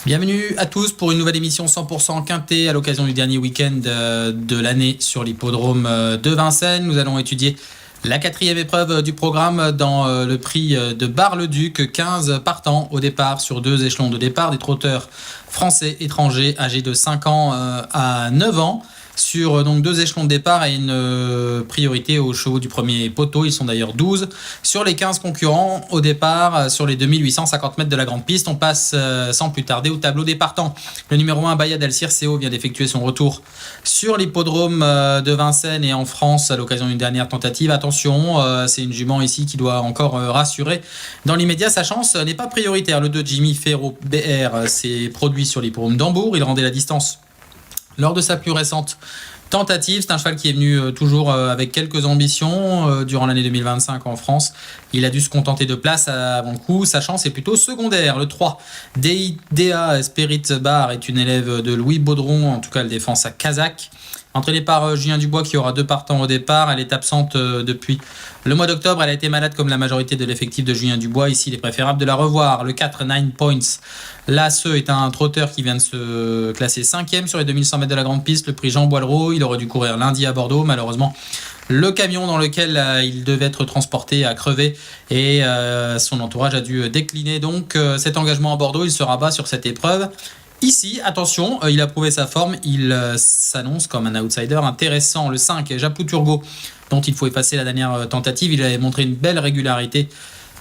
Bienvenue à tous pour une nouvelle émission 100% quintet à l'occasion du dernier week-end de l'année sur l'hippodrome de Vincennes. Nous allons étudier la quatrième épreuve du programme dans le prix de Bar-le-Duc. 15 partants au départ sur 2 échelons de départ, des trotteurs français étrangers âgés de 5 ans à 9 ans. Sur donc 2 échelons de départ et une priorité aux chevaux du premier poteau. Ils sont d'ailleurs 12. Sur les 15 concurrents au départ, sur les 2850 mètres de la grande piste, on passe sans plus tarder au tableau des partants. Le numéro 1, Bahia del Circeo, vient d'effectuer son retour sur l'hippodrome de Vincennes et en France à l'occasion d'une dernière tentative. Attention, c'est une jument ici qui doit encore rassurer. Dans l'immédiat, sa chance n'est pas prioritaire. Le 2, Jimmy Ferro BR, s'est produit sur l'hippodrome d'Hambourg. Il rendait la distance lors de sa plus récente tentative. C'est un cheval qui est venu toujours avec quelques ambitions durant l'année 2025 en France. Il a dû se contenter de place avant le coup. Sa chance est plutôt secondaire. Le 3, DA Spirit Bar, est une élève de Louis Baudron. En tout cas, elle défend sa Kazakh. Entraînée par Julien Dubois qui aura 2 partants au départ. Elle est absente depuis le mois d'octobre. Elle a été malade comme la majorité de l'effectif de Julien Dubois. Ici, il est préférable de la revoir. Le 4, 9 Points. Lasse est un trotteur qui vient de se classer 5e sur les 2100 mètres de la grande piste. Le prix Jean Boileau. Il aurait dû courir lundi à Bordeaux. Malheureusement, le camion dans lequel il devait être transporté a crevé et son entourage a dû décliner. Donc cet engagement à Bordeaux, il se rabat sur cette épreuve. Ici, attention, il a prouvé sa forme, il s'annonce comme un outsider intéressant. Le 5, Japou Turgot, dont il faut effacer la dernière tentative, il avait montré une belle régularité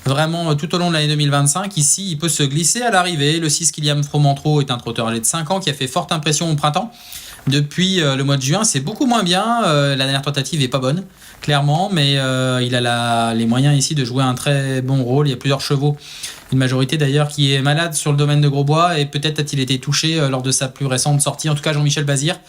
vraiment tout au long de l'année 2025. Ici, il peut se glisser à l'arrivée. Le 6, Kylian Fromentro, est un trotteur âgé de 5 ans qui a fait forte impression au printemps. Depuis le mois de juin, c'est beaucoup moins bien. La dernière tentative est pas bonne, clairement, mais il a les moyens ici de jouer un très bon rôle. Il y a plusieurs chevaux, une majorité d'ailleurs, qui est malade sur le domaine de Grosbois, et peut-être a-t-il été touché lors de sa plus récente sortie. En tout cas, Jean-Michel Bazir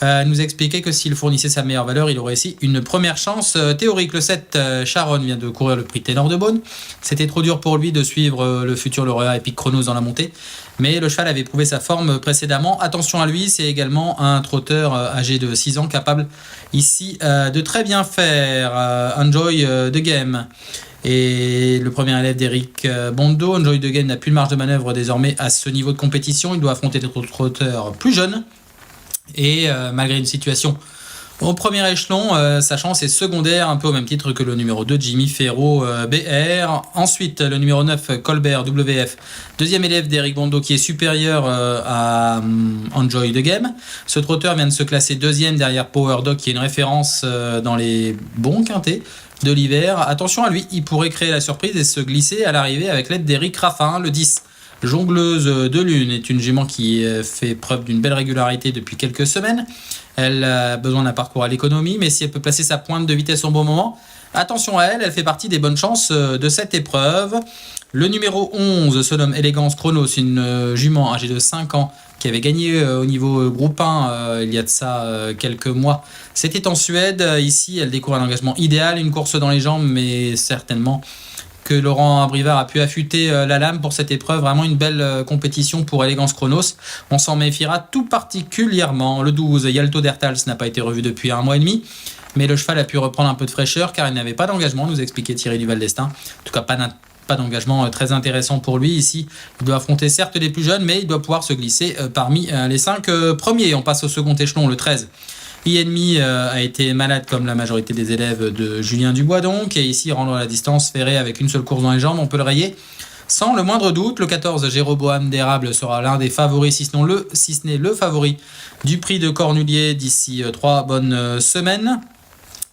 nous expliquait que s'il fournissait sa meilleure valeur, il aurait ici une première chance théorique. Le 7, Sharon, vient de courir le prix Ténor de Beaune. C'était trop dur pour lui de suivre le futur lauréat Epic Chronos dans la montée, mais le cheval avait prouvé sa forme précédemment. Attention à lui, c'est également un trotteur âgé de 6 ans capable ici de très bien faire. Enjoy the Game et le premier élève d'Eric Bondo. Enjoy the Game n'a plus de marge de manœuvre désormais à ce niveau de compétition. Il doit affronter des trotteurs plus jeunes. Et malgré une situation au premier échelon, sa chance est secondaire, un peu au même titre que le numéro 2, Jimmy Ferro BR. Ensuite, le numéro 9, Colbert WF, deuxième élève d'Eric Bondo, qui est supérieur à Enjoy the Game. Ce trotteur vient de se classer 2e derrière Power Dog, qui est une référence dans les bons quintets de l'hiver. Attention à lui, il pourrait créer la surprise et se glisser à l'arrivée avec l'aide d'Eric Raffin. Le 10, Jongleuse de Lune, est une jument qui fait preuve d'une belle régularité depuis quelques semaines. Elle a besoin d'un parcours à l'économie, mais si elle peut placer sa pointe de vitesse au bon moment, attention à elle, elle fait partie des bonnes chances de cette épreuve. Le numéro 11 se nomme Élégance Chronos, une jument âgée de 5 ans qui avait gagné au niveau groupe 1 il y a de ça quelques mois. C'était en Suède. Ici, elle découvre un engagement idéal, une course dans les jambes, mais certainement que Laurent Brivard a pu affûter la lame pour cette épreuve. Vraiment une belle compétition pour Élégance Chronos. On s'en méfiera tout particulièrement. Le 12, Yalto Dertals, n'a pas été revu depuis 1 mois et demi, mais le cheval a pu reprendre un peu de fraîcheur car il n'avait pas d'engagement, nous expliquait Thierry Duval d'Estaing. En tout cas, pas d'engagement très intéressant pour lui. Ici, il doit affronter certes les plus jeunes, mais il doit pouvoir se glisser parmi les 5 premiers. On passe au second échelon, le 13. Ienmi a été malade comme la majorité des élèves de Julien Dubois donc, et ici rendre la distance ferrée avec une seule course dans les jambes, on peut le rayer sans le moindre doute. Le 14, Jéroboam d'Érable, sera l'un des favoris, si ce n'est le favori du prix de Cornulier d'ici 3 bonnes semaines.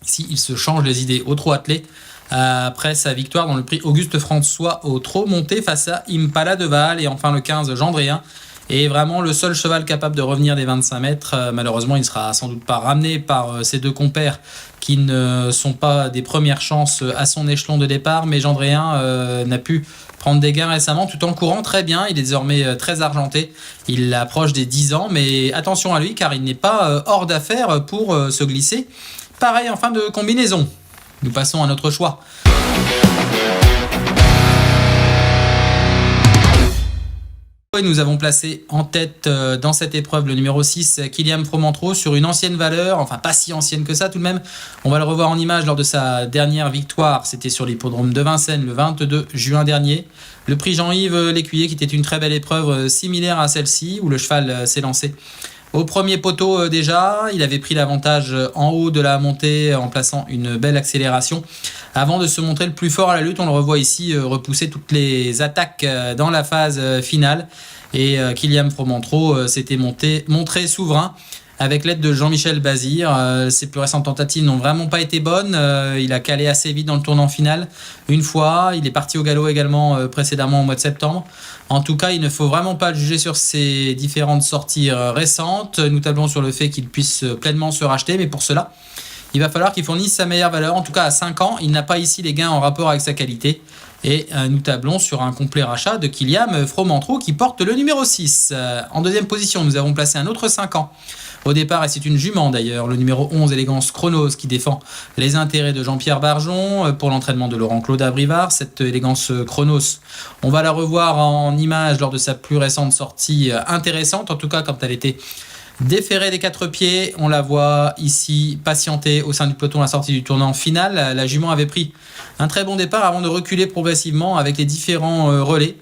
Ici, il se change les idées au trot attelé après sa victoire dans le prix Auguste François au trot monté face à Impala de Val. Et enfin le 15, Gendréen est vraiment le seul cheval capable de revenir des 25 mètres. Malheureusement, il ne sera sans doute pas ramené par ses 2 compères qui ne sont pas des premières chances à son échelon de départ. Mais Gendréen n'a pu prendre des gains récemment tout en courant très bien. Il est désormais très argenté. Il approche des 10 ans, mais attention à lui car il n'est pas hors d'affaire pour se glisser. Pareil en fin de combinaison. Nous passons à notre choix. Et nous avons placé en tête dans cette épreuve le numéro 6, Kyliam Fromentro, sur une ancienne valeur, enfin pas si ancienne que ça tout de même. On va le revoir en image lors de sa dernière victoire, c'était sur l'hippodrome de Vincennes le 22 juin dernier. Le prix Jean-Yves L'Écuyer qui était une très belle épreuve similaire à celle-ci, où le cheval s'est lancé au premier poteau déjà. Il avait pris l'avantage en haut de la montée en plaçant une belle accélération avant de se montrer le plus fort à la lutte. On le revoit ici repousser toutes les attaques dans la phase finale. Et Kyliam Fromentro s'était montré souverain avec l'aide de Jean-Michel Bazir. Ses plus récentes tentatives n'ont vraiment pas été bonnes. Il a calé assez vite dans le tournant final une fois. Il est parti au galop également précédemment au mois de septembre. En tout cas, il ne faut vraiment pas le juger sur ses différentes sorties récentes. Nous tablons sur le fait qu'il puisse pleinement se racheter, mais pour cela, il va falloir qu'il fournisse sa meilleure valeur. En tout cas, à 5 ans, il n'a pas ici les gains en rapport avec sa qualité. Et nous tablons sur un complet rachat de Kyliam Fromentro qui porte le numéro 6. En deuxième position, nous avons placé un autre 5 ans. Au départ, et c'est une jument d'ailleurs, le numéro 11, Élégance Chronos, qui défend les intérêts de Jean-Pierre Barjon pour l'entraînement de Laurent-Claude Abrivard. Cette Élégance Chronos, on va la revoir en image lors de sa plus récente sortie intéressante, en tout cas quand elle était déférée des 4 pieds. On la voit ici patienter au sein du peloton à la sortie du tournant final. La jument avait pris un très bon départ avant de reculer progressivement avec les différents relais.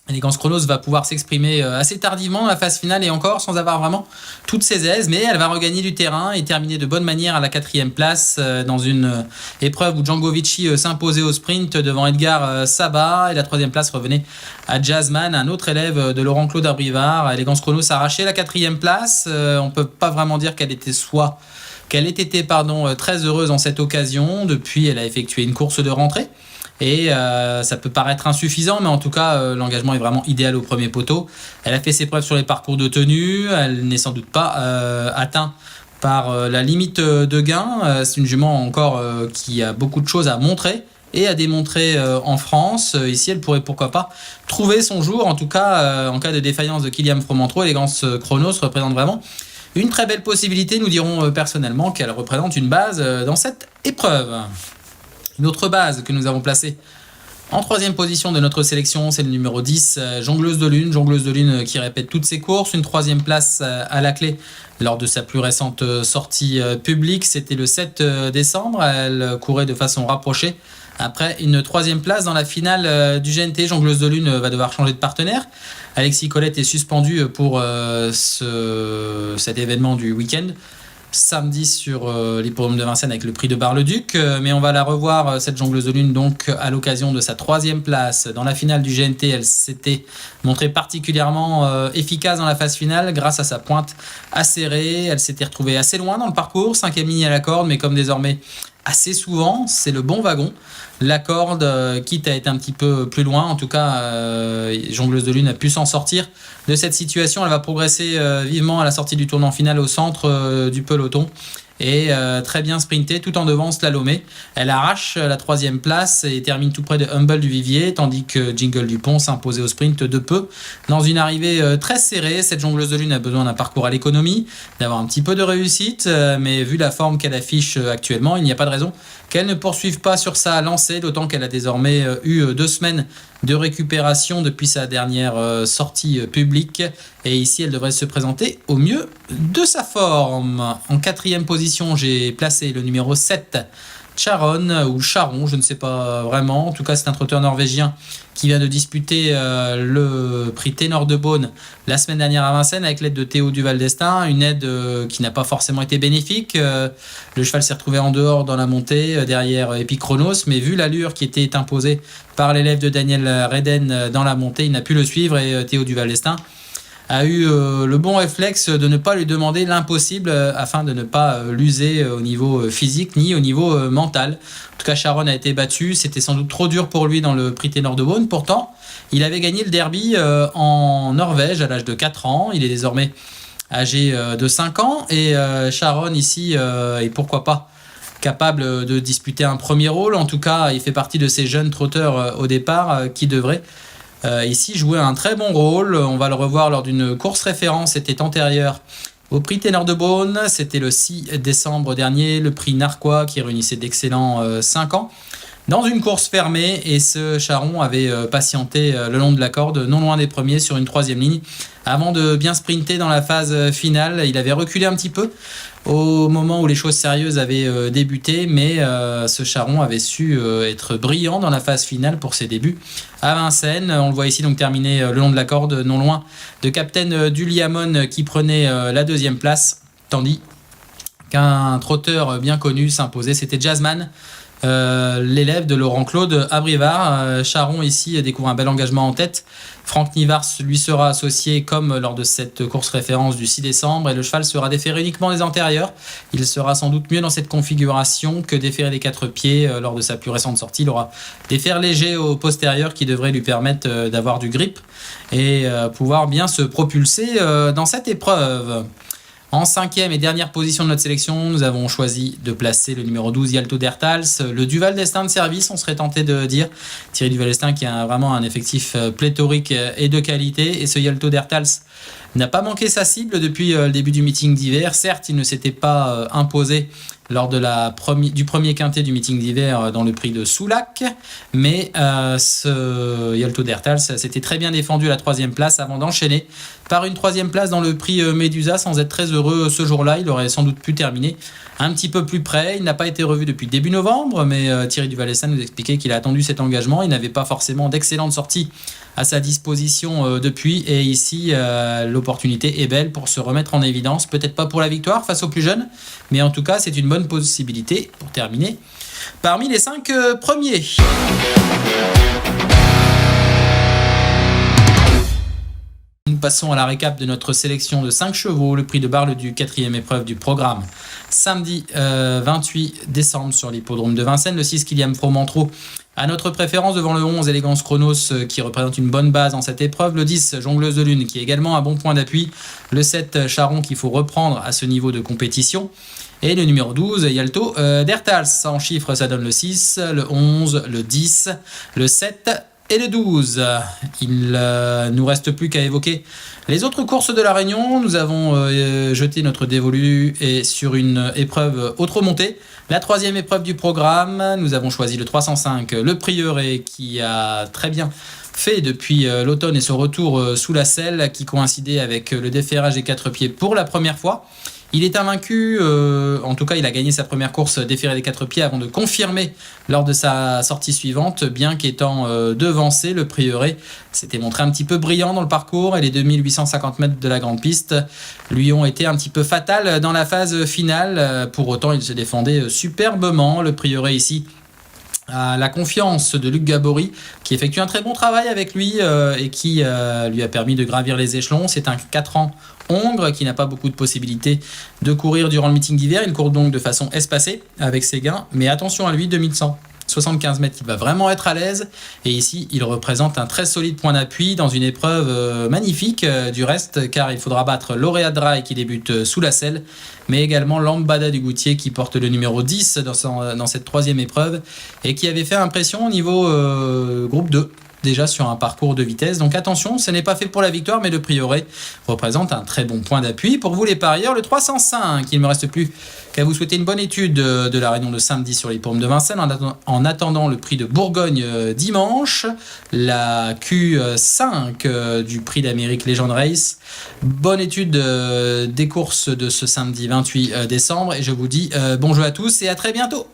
Élégance Chronos va pouvoir s'exprimer assez tardivement dans la phase finale et encore sans avoir vraiment toutes ses aises, mais elle va regagner du terrain et terminer de bonne manière à la 4e place dans une épreuve où Django Vici s'imposait au sprint devant Edgar Sabat, et la 3e place revenait à Jazzman, un autre élève de Laurent-Claude Abrivard. Élégance Chronos arrachait la 4e place. On ne peut pas vraiment dire qu'elle était très heureuse en cette occasion. Depuis, elle a effectué une course de rentrée. Et ça peut paraître insuffisant, mais en tout cas, l'engagement est vraiment idéal au premier poteau. Elle a fait ses preuves sur les parcours de tenue. Elle n'est sans doute pas atteinte par la limite de gain. C'est une jument encore qui a beaucoup de choses à montrer et à démontrer en France. Ici, elle pourrait pourquoi pas trouver son jour. En tout cas, en cas de défaillance de Kyliam Fromentro, Élégance Chronos représente vraiment une très belle possibilité. Nous dirons personnellement qu'elle représente une base dans cette épreuve. Une autre base que nous avons placée en 3e position de notre sélection, c'est le numéro 10, Jongleuse de Lune. Jongleuse de Lune qui répète toutes ses courses. Une 3e place à la clé lors de sa plus récente sortie publique. C'était le 7 décembre. Elle courait de façon rapprochée. Après une 3e place dans la finale du GNT, Jongleuse de Lune va devoir changer de partenaire. Alexis Colette est suspendu pour cet événement du week-end. Samedi sur l'hippodrome de Vincennes avec le prix de Bar-le-Duc, mais on va la revoir cette Jongleuse de Lune donc à l'occasion de sa 3e place dans la finale du GNT. Elle s'était montrée particulièrement efficace dans la phase finale grâce à sa pointe acérée. Elle s'était retrouvée assez loin dans le parcours, 5e ligne à la corde, mais comme désormais assez souvent, c'est le bon wagon. La corde, quitte à être un petit peu plus loin, en tout cas, Jongleuse de Lune a pu s'en sortir de cette situation. Elle va progresser vivement à la sortie du tournant final au centre du peloton et très bien sprinter tout en devant slalomé. Elle arrache la 3e place et termine tout près de Humble du Vivier, tandis que Jingle Dupont s'imposait au sprint de peu dans une arrivée très serrée. Cette Jongleuse de Lune a besoin d'un parcours à l'économie, d'avoir un petit peu de réussite, mais vu la forme qu'elle affiche actuellement, il n'y a pas de raison qu'elle ne poursuive pas sur sa lancée, d'autant qu'elle a désormais eu 2 semaines de récupération depuis sa dernière sortie publique. Et ici, elle devrait se présenter au mieux de sa forme. En 4e position, j'ai placé le numéro 7, Charon ou Charon, je ne sais pas vraiment. En tout cas, c'est un trotteur norvégien qui vient de disputer le prix Ténor de Beaune la semaine dernière à Vincennes avec l'aide de Théo Duval d'Estaing, une aide qui n'a pas forcément été bénéfique. Le cheval s'est retrouvé en dehors dans la montée derrière Epic Chronos, mais vu l'allure qui était imposée par l'élève de Daniel Reden dans la montée, il n'a pu le suivre et Théo Duval d'Estaing a eu le bon réflexe de ne pas lui demander l'impossible afin de ne pas l'user au niveau physique ni au niveau mental. En tout cas, Charon a été battu. C'était sans doute trop dur pour lui dans le prix Ténor de Beaune. Pourtant, il avait gagné le derby en Norvège à l'âge de 4 ans. Il est désormais âgé de 5 ans. Et Charon ici est pourquoi pas capable de disputer un premier rôle. En tout cas, il fait partie de ces jeunes trotteurs au départ qui devraient ici jouer un très bon rôle. On va le revoir lors d'une course référence, c'était antérieur au prix Ténor de Beaune. C'était le 6 décembre dernier, le prix Narquois qui réunissait d'excellents 5 ans. dans une course fermée, et ce charron avait patienté le long de la corde, non loin des premiers sur une troisième ligne, avant de bien sprinter dans la phase finale. Il avait reculé un petit peu au moment où les choses sérieuses avaient débuté, mais ce charron avait su être brillant dans la phase finale pour ses débuts à Vincennes. On le voit ici donc terminer le long de la corde, non loin de Captain Duliamon qui prenait la deuxième place, tandis qu'un trotteur bien connu s'imposait, c'était Jazzman, l'élève de Laurent-Claude Abrivard. Charron ici découvre un bel engagement en tête. Franck Nivars lui sera associé comme lors de cette course référence du 6 décembre, et le cheval sera déféré uniquement des antérieurs. Il sera sans doute mieux dans cette configuration que déféré des quatre pieds lors de sa plus récente sortie. Il aura des fers légers au postérieur qui devraient lui permettre d'avoir du grip et pouvoir bien se propulser dans cette épreuve. En cinquième et dernière position de notre sélection, nous avons choisi de placer le numéro 12, Yalto Dertals, le Duval d'Estaing de service, on serait tenté de dire. Thierry Duval d'Estaing qui a vraiment un effectif pléthorique et de qualité. Et ce Yalto Dertals n'a pas manqué sa cible depuis le début du meeting d'hiver. Certes, il ne s'était pas imposé lors de du premier quintet du meeting d'hiver dans le prix de Soulac, mais ce Yalto Dertals s'était très bien défendu à la troisième place avant d'enchaîner par une troisième place dans le prix Médusa. Sans être très heureux ce jour-là, il aurait sans doute pu terminer un petit peu plus près. Il n'a pas été revu depuis début novembre, mais Thierry Duval d'Estaing nous expliquait qu'il a attendu cet engagement. Il n'avait pas forcément d'excellentes sorties à sa disposition depuis, et ici l'opportunité est belle pour se remettre en évidence, peut-être pas pour la victoire face aux plus jeunes, mais en tout cas c'est une bonne possibilité pour terminer parmi les 5 premiers. Nous passons à la récap de notre sélection de 5 chevaux, le prix de Bar-le-Duc, 4e épreuve du programme. Samedi 28 décembre sur l'hippodrome de Vincennes, le 6 Kylian Fromentro à notre préférence devant le 11 Élégance Chronos qui représente une bonne base dans cette épreuve, le 10 Jongleuse de Lune qui est également un bon point d'appui, le 7 Charron qu'il faut reprendre à ce niveau de compétition, et le numéro 12 Yalto Dertals. En chiffres ça donne le 6, le 11, le 10, le 7 et le 12. Il nous reste plus qu'à évoquer les autres courses de la Réunion. Nous avons jeté notre dévolu et sur une épreuve autre montée, la 3e épreuve du programme. Nous avons choisi le 305, le Prieuré, qui a très bien fait depuis l'automne et son retour sous la selle, qui coïncidait avec le déferrage des 4 pieds pour la première fois. Il est invaincu, en tout cas il a gagné sa première course déférée des 4 pieds avant de confirmer lors de sa sortie suivante, bien qu'étant devancé, le Prieuré s'était montré un petit peu brillant dans le parcours, et les 2850 mètres de la grande piste lui ont été un petit peu fatales dans la phase finale. Pour autant il se défendait superbement, le Prieuré ici à la confiance de Luc Gabory qui effectue un très bon travail avec lui et qui lui a permis de gravir les échelons. C'est un 4 ans hongre qui n'a pas beaucoup de possibilités de courir durant le meeting d'hiver. Il court donc de façon espacée avec ses gains, mais attention à lui, 2175 mètres, il va vraiment être à l'aise, et ici il représente un très solide point d'appui dans une épreuve magnifique du reste, car il faudra battre Lauréat Dry qui débute sous la selle, mais également Lambada du Goutier qui porte le numéro 10 dans cette 3e épreuve et qui avait fait impression au niveau groupe 2 déjà sur un parcours de vitesse. Donc attention, ce n'est pas fait pour la victoire, mais le Prieuré représente un très bon point d'appui. Pour vous les parieurs, le 305, il ne me reste plus qu'à vous souhaiter une bonne étude de la réunion de samedi sur l'hippodrome de Vincennes en attendant le prix de Bourgogne dimanche, la Q5 du prix d'Amérique Legend Race. Bonne étude des courses de ce samedi 28 décembre, et je vous dis bon jeu à tous et à très bientôt.